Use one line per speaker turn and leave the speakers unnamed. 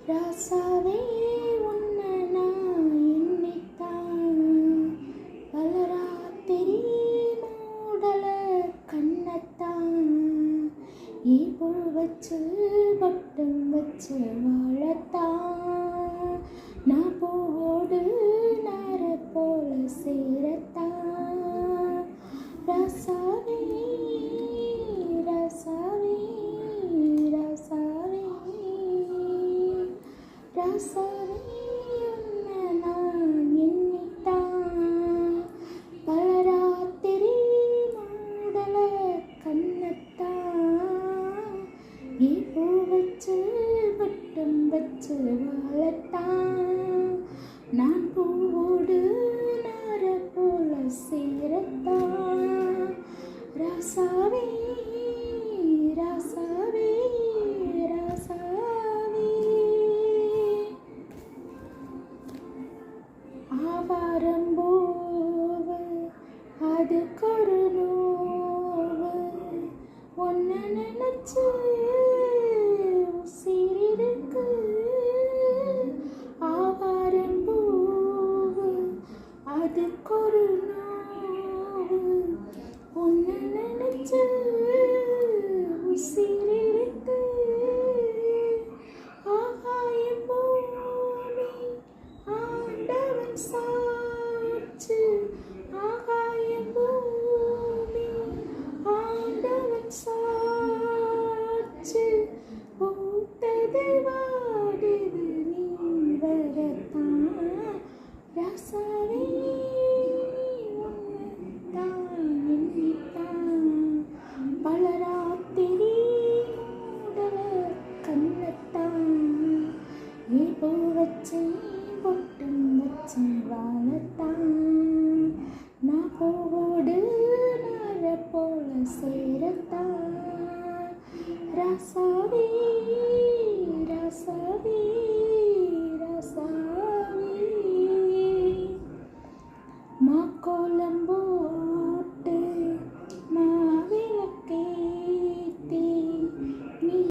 ராசாவே உன்னை நான் எண்ணித்தான் பல ராத்திரி மூடல கண்ணத்தான் புழு வச்சு பட்டம் வச்சு வாழத்தான் நான் பூவோடு நார போல சேரத்தான் ராசாவே ராசாவே ராசாவே ராசாவே உன்னை நான் எண்ணித்தான் பல ராத்திரி மூடல கண்ணத்தான் பூ வச்சு வட்டம் வச்சு வாழத்தான் நான் பூவோடு நார போல சேரத்தான் ராசாவே ராசாவே ராசாவே ஆவாரம் போவ அதுக்கு ஒரு நோவு ஒன்ன நினைச்சு உசிரிருக்கு ஆவாரம் போவ அதுக்கு ஒரு நோவு ஒன்ன நினைச்சு உசிரிருக்கு ஆகாயம் பூமி ஆண்டவன் சாட்சி ஆகாயம் பூமி ஆண்டவன் சாட்சி பூத்தது வாடுது நீ வரத்தான் ராசாவே உன்னைத்தான் எண்ணித்தான் பல ராத்திரி மூடல கண்ணத்தான் பூ வச்சு பொட்டம் வச்சு வாழத்தான் நான் பூவோடு நார போல சேரத்தான் ராசாவே ராசாவே ராசாவே மாக்கோலம் போல